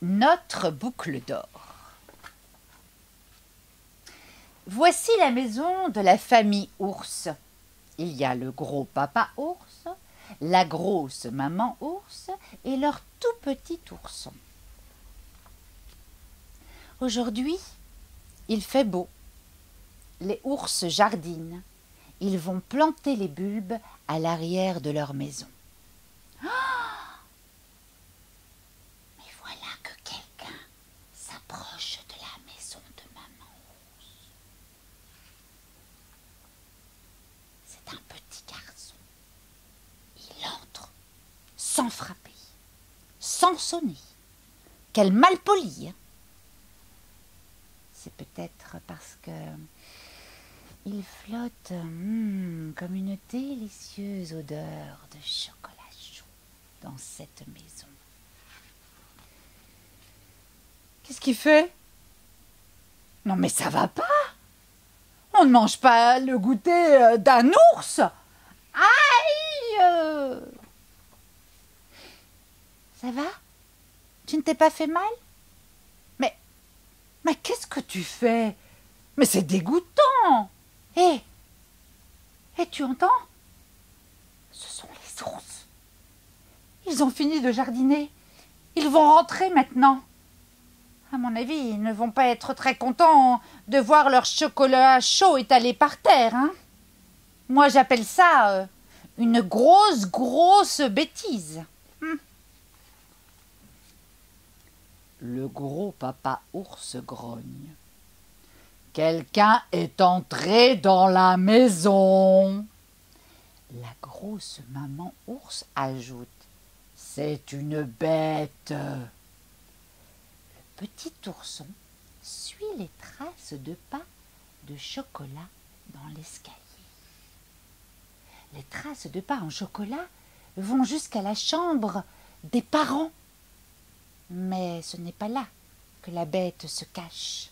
Notre boucle d'or. Voici la maison de la famille ours. Il y a le gros papa ours, la grosse maman ours et leur tout petit ourson. Aujourd'hui, il fait beau. Les ours jardinent. Ils vont planter les bulbes à l'arrière de leur maison. Mais voilà que quelqu'un s'approche de la maison de maman ours. C'est un petit garçon. Il entre sans frapper, sans sonner. Quel malpoli, hein! C'est peut-être parce que il flotte comme une délicieuse odeur de chocolat chaud dans cette maison. Qu'est-ce qu'il fait? Non mais ça va pas! On ne mange pas le goûter d'un ours! Aïe! Ça va? Tu ne t'es pas fait mal? Mais qu'est-ce que tu fais? Mais c'est dégoûtant! Hé! Tu entends? Ce sont les ours. Ils ont fini de jardiner. Ils vont rentrer maintenant. À mon avis, ils ne vont pas être très contents de voir leur chocolat chaud étalé par terre, hein? Moi, j'appelle ça une grosse bêtise. Le gros papa ours grogne. Quelqu'un est entré dans la maison. La grosse maman ours ajoute. C'est une bête. Le petit ourson suit les traces de pas de chocolat dans l'escalier. Les traces de pas en chocolat vont jusqu'à la chambre des parents. Mais ce n'est pas là que la bête se cache.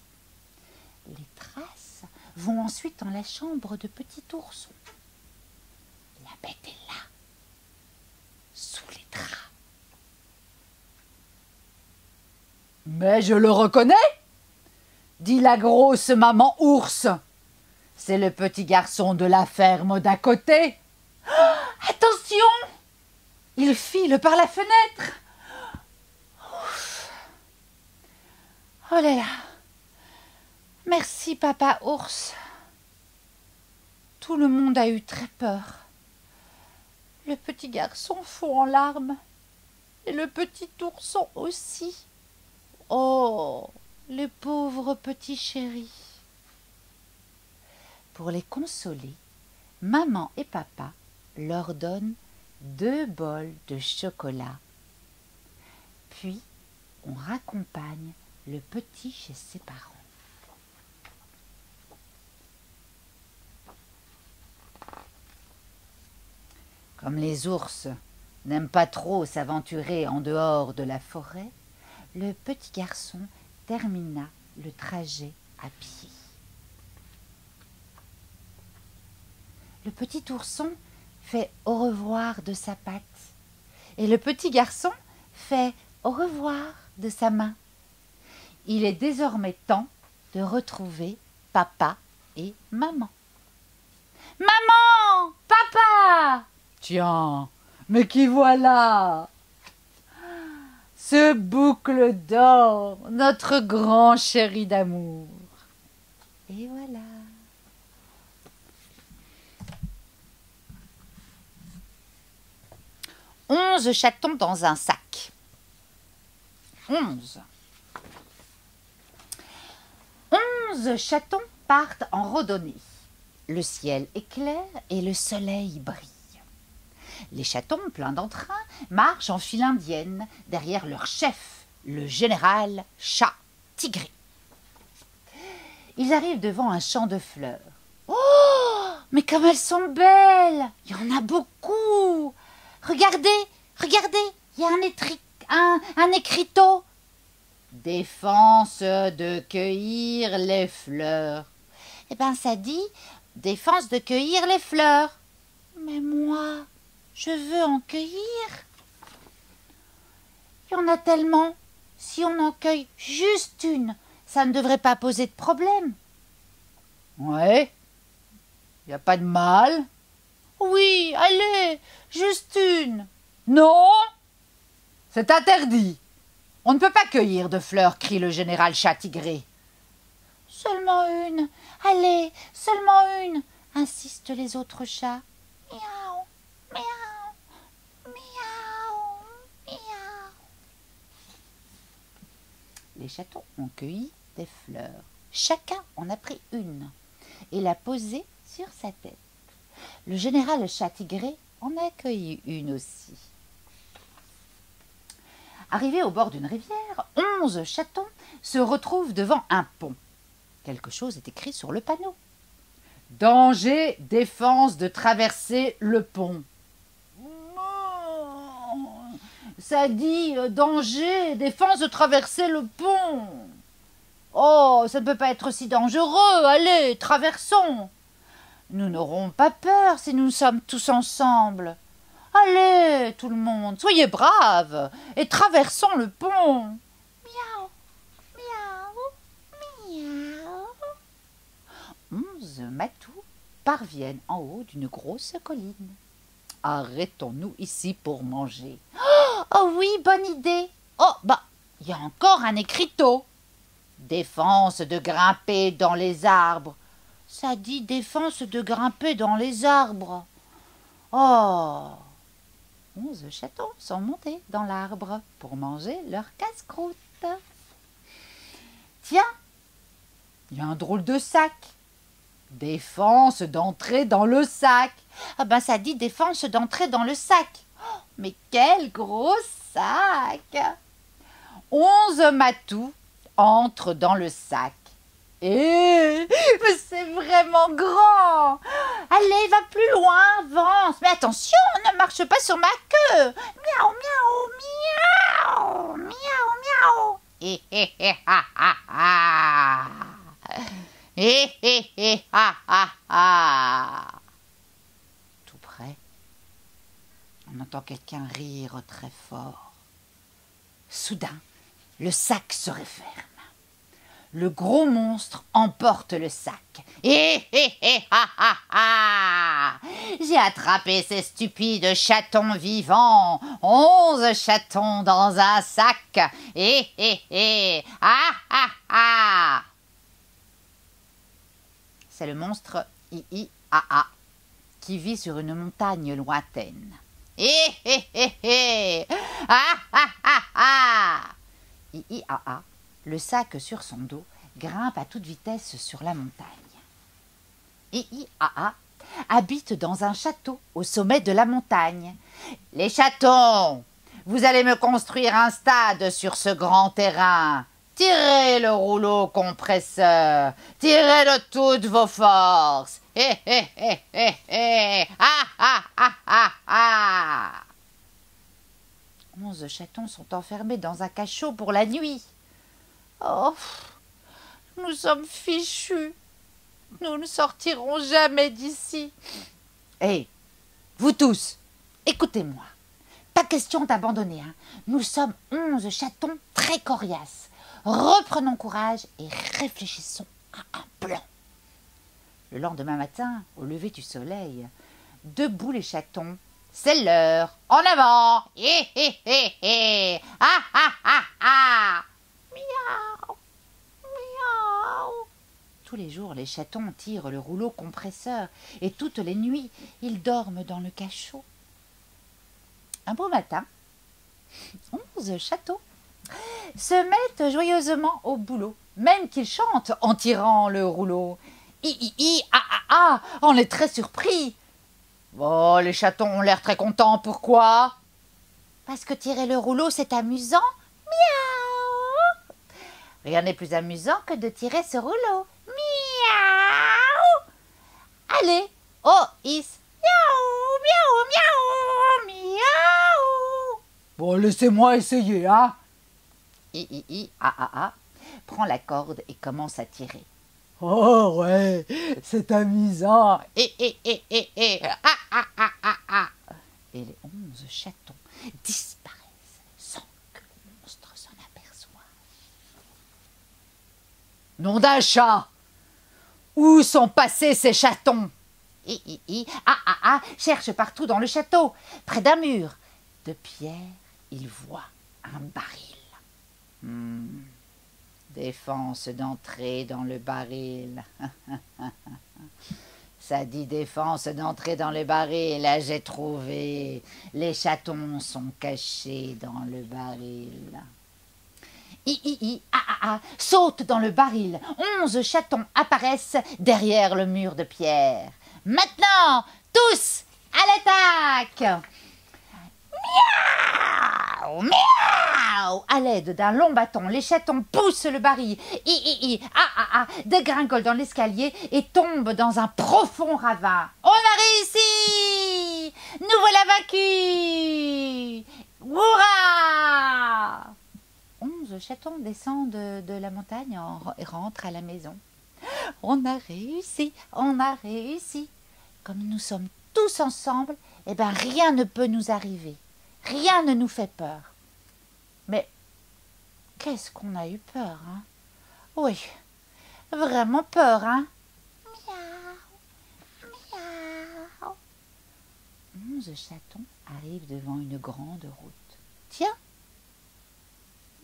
Les traces vont ensuite dans la chambre de petit ourson. La bête est là, sous les draps. Mais je le reconnais, dit la grosse maman ours. C'est le petit garçon de la ferme d'à côté. Oh, attention! Il file par la fenêtre. Oh là là! Merci, papa ours. Tout le monde a eu très peur. Le petit garçon fond en larmes. Et le petit ourson aussi. Oh, les pauvres petits chéris. Pour les consoler, maman et papa leur donnent 2 bols de chocolat. Puis, on raccompagne le petit chez ses parents. Comme les ours n'aiment pas trop s'aventurer en dehors de la forêt, le petit garçon termina le trajet à pied. Le petit ourson fait au revoir de sa patte et le petit garçon fait au revoir de sa main. Il est désormais temps de retrouver papa et maman. Maman! Papa! Tiens, mais qui voilà? Ce boucle d'or, notre grand chéri d'amour. Et voilà. « 11 chatons dans un sac. 11. 11 chatons partent en randonnée. Le ciel est clair et le soleil brille. Les chatons, pleins d'entrain, marchent en file indienne derrière leur chef, le général Chat Tigré. Ils arrivent devant un champ de fleurs. Oh, mais comme elles sont belles! Il y en a beaucoup! Regardez, il y a un écriteau. Défense de cueillir les fleurs. Eh bien, ça dit défense de cueillir les fleurs. Mais moi, je veux en cueillir. Il y en a tellement, Si on en cueille juste une, ça ne devrait pas poser de problème. Ouais, y a pas de mal. Oui, allez, juste une. Non, c'est interdit. On ne peut pas cueillir de fleurs, crie le général chat tigré. Seulement une, allez, seulement une, insistent les autres chats. Miaou, miaou, miaou, miaou. Les chatons ont cueilli des fleurs. Chacun en a pris une et l'a posée sur sa tête. Le général chat tigré en a cueilli une aussi. Arrivés au bord d'une rivière, 11 chatons se retrouvent devant un pont. Quelque chose est écrit sur le panneau. Danger, défense de traverser le pont. Ça dit danger, défense de traverser le pont. Oh, ça ne peut pas être si dangereux. Allez, traversons. Nous n'aurons pas peur si nous sommes tous ensemble. Allez, tout le monde, soyez braves et traversons le pont. Miaou, miaou, miaou. 11 matous parviennent en haut d'une grosse colline. Arrêtons-nous ici pour manger. Oh oui, bonne idée. Oh, bah, il y a encore un écriteau. Défense de grimper dans les arbres. Ça dit défense de grimper dans les arbres. Oh! 11 chatons sont montés dans l'arbre pour manger leur casse-croûte. Tiens, Il y a un drôle de sac. Défense d'entrer dans le sac. ah ben ça dit défense d'entrer dans le sac. Oh, mais quel gros sac! 11 matous entrent dans le sac. Mais c'est vraiment grand. Allez, va plus loin, avance. Mais attention, ne marche pas sur ma queue. Miaou, miaou, miaou, miaou, miaou. Hé, hé, hé, ha, ha, ha. Hé, hé, hé, ha, ha, ha. Tout près, on entend quelqu'un rire très fort. Soudain, le sac se referme. Le gros monstre emporte le sac. Hé, hé, hé, ha, ha, ha. J'ai attrapé ces stupides chatons vivants. 11 chatons dans un sac. Hé, hé, hé, ha, ha, ha. C'est le monstre I-I-A-A qui vit sur une montagne lointaine. Hé, hé, hé, hé, ha, ha, ha, ha. I-I-A-A, le sac sur son dos, grimpe à toute vitesse sur la montagne. I-I-A-A habite dans un château au sommet de la montagne. Les chatons, vous allez me construire un stade sur ce grand terrain. Tirez le rouleau compresseur, tirez de toutes vos forces. Hé, hé, hé, hé, hé, ah, ah, ah, ah, ah. 11 chatons sont enfermés dans un cachot pour la nuit. Oh, nous sommes fichus. Nous ne sortirons jamais d'ici. Hé, vous tous, écoutez-moi. Pas question d'abandonner, hein. Nous sommes 11 chatons très coriaces. Reprenons courage et réfléchissons à un plan. Le lendemain matin, au lever du soleil, debout les chatons, c'est l'heure. En avant. Hé, hé, hé, hé. Ah, ah, ah, ah. Miaou, miaou. Tous les jours, les chatons tirent le rouleau compresseur et toutes les nuits, ils dorment dans le cachot. Un beau matin, 11 chatons se mettent joyeusement au boulot, même qu'ils chantent en tirant le rouleau. I, ah, ah, ah, on est très surpris. Oh, les chatons ont l'air très contents. Pourquoi? Parce que tirer le rouleau, c'est amusant. Miaou. Rien n'est plus amusant que de tirer ce rouleau. Miaou. Allez, oh, is. Miaou, miaou, miaou, miaou. Bon, laissez-moi essayer, hein. I, ah, ah, ah, prend la corde et commence à tirer. Oh ouais, c'est amusant. Ah, ah, ah, ah, ah. Et les 11 chatons disparaissent sans que le monstre s'en aperçoive. Nom d'un chat! Où sont passés ces chatons? Cherche partout dans le château. Près d'un mur de pierre, il voit un baril. Défense d'entrer dans le baril. Ça dit défense d'entrer dans le baril. Là, j'ai trouvé. Les chatons sont cachés dans le baril. Saute dans le baril. 11 chatons apparaissent derrière le mur de pierre. Maintenant, tous à l'attaque! Miaou, miaou! À l'aide d'un long bâton, les chatons poussent le baril, dégringolent dans l'escalier et tombent dans un profond ravin. On a réussi! Nous voilà vaincus! Hurrah! 11 chatons descendent de la montagne et rentrent à la maison. On a réussi, on a réussi. Comme nous sommes tous ensemble, eh bien rien ne peut nous arriver. Rien ne nous fait peur. Mais qu'est-ce qu'on a eu peur, hein? Oui, vraiment peur, hein? Miaou, miaou. 11 chatons arrivent devant une grande route. Tiens,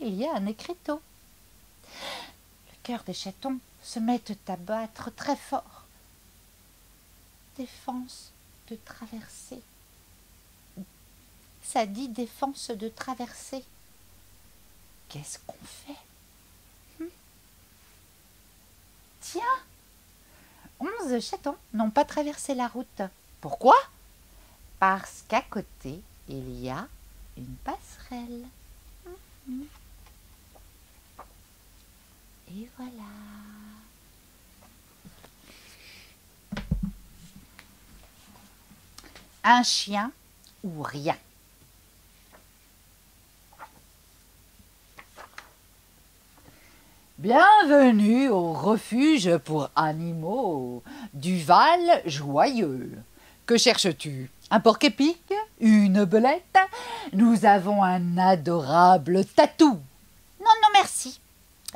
il y a un écriteau. Le cœur des chatons se met à battre très fort. Défense de traverser. Ça dit défense de traverser. Qu'est-ce qu'on fait? Tiens, 11 chatons n'ont pas traversé la route. Pourquoi? Parce qu'à côté, il y a une passerelle. Et voilà. Un chien ou rien. Bienvenue au refuge pour animaux du Val Joyeux. Que cherches-tu? Un porc-épic? Une belette? Nous avons un adorable tatou. Non, merci.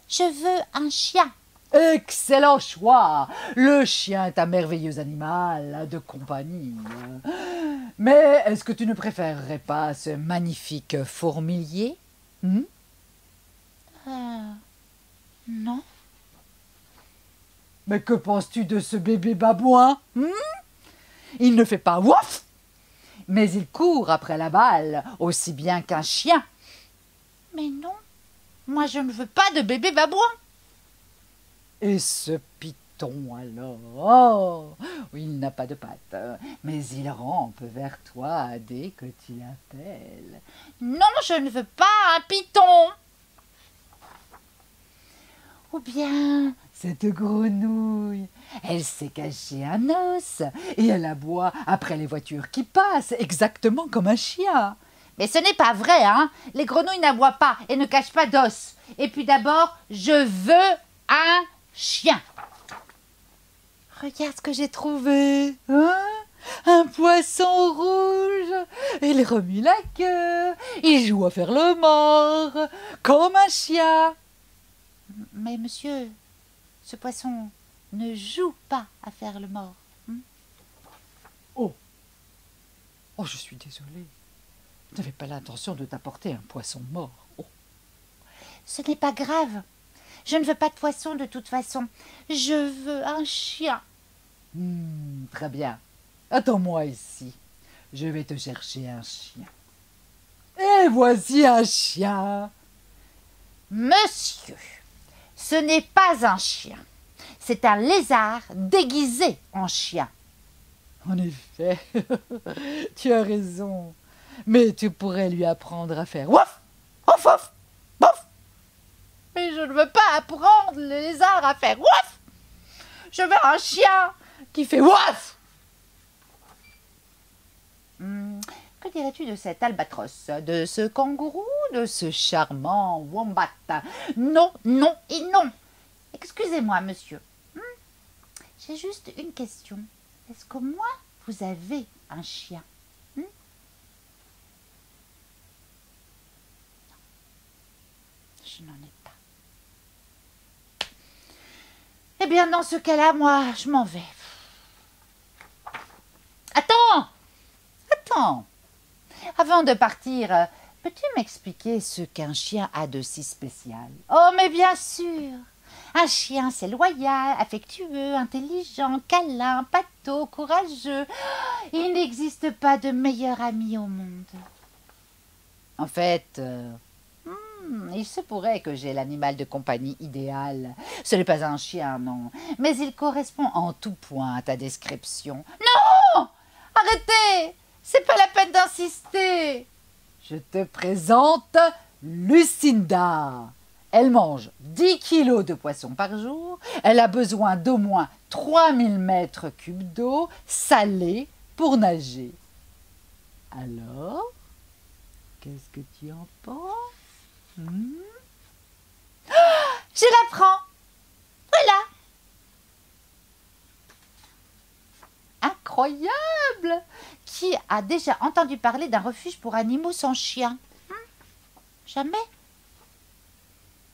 Je veux un chien. Excellent choix. Le chien est un merveilleux animal de compagnie. Mais est-ce que tu ne préférerais pas ce magnifique fourmilier? Non. Mais que penses-tu de ce bébé babouin? Il ne fait pas wouf, mais il court après la balle aussi bien qu'un chien. Mais non, moi je ne veux pas de bébé babouin. Et ce python alors? Oh, il n'a pas de pattes, mais il rampe vers toi dès que tu l'appelles. Non, je ne veux pas un python. Ou bien cette grenouille, elle s'est cachée un os et elle aboie après les voitures qui passent, exactement comme un chien. Mais ce n'est pas vrai, hein. Les grenouilles n'aboient pas et ne cachent pas d'os. Et puis d'abord, je veux un chien. Regarde ce que j'ai trouvé, hein? Un poisson rouge. Il remue la queue, il joue à faire le mort, comme un chien. Mais monsieur, ce poisson ne joue pas à faire le mort. Oh, je suis désolée. Je n'avais pas l'intention de t'apporter un poisson mort. Oh. Ce n'est pas grave. Je ne veux pas de poisson de toute façon. Je veux un chien. Très bien. Attends-moi ici. Je vais te chercher un chien. Et voici un chien. Monsieur, ce n'est pas un chien. C'est un lézard déguisé en chien. En effet, tu as raison. Mais tu pourrais lui apprendre à faire wouf, wouf, wouf, wouf. Mais je ne veux pas apprendre le lézard à faire wouf. Je veux un chien qui fait wouf. Que dirais-tu de cet albatros, de ce kangourou, de ce charmant wombat? Non, non et non. Excusez-moi, monsieur. J'ai juste une question. Est-ce que moi, vous avez un chien? Je n'en ai pas. bien, dans ce cas-là, moi, je m'en vais. Attends. Avant de partir, peux-tu m'expliquer ce qu'un chien a de si spécial? Oh, mais bien sûr. Un chien, c'est loyal, affectueux, intelligent, câlin, pâteau, courageux. Il n'existe pas de meilleur ami au monde. En fait, il se pourrait que j'ai l'animal de compagnie idéal. Ce n'est pas un chien, non, mais il correspond en tout point à ta description. Non! Arrêtez! C'est pas la peine d'insister. Je te présente Lucinda. Elle mange 10 kilos de poisson par jour. Elle a besoin d'au moins 3000 mètres cubes d'eau salée pour nager. Alors, qu'est-ce que tu en penses? Je la prends. Voilà. Incroyable! Qui a déjà entendu parler d'un refuge pour animaux sans chien? Jamais.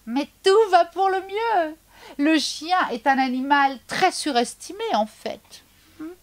Mais tout va pour le mieux. Le chien est un animal très surestimé, en fait. Voilà.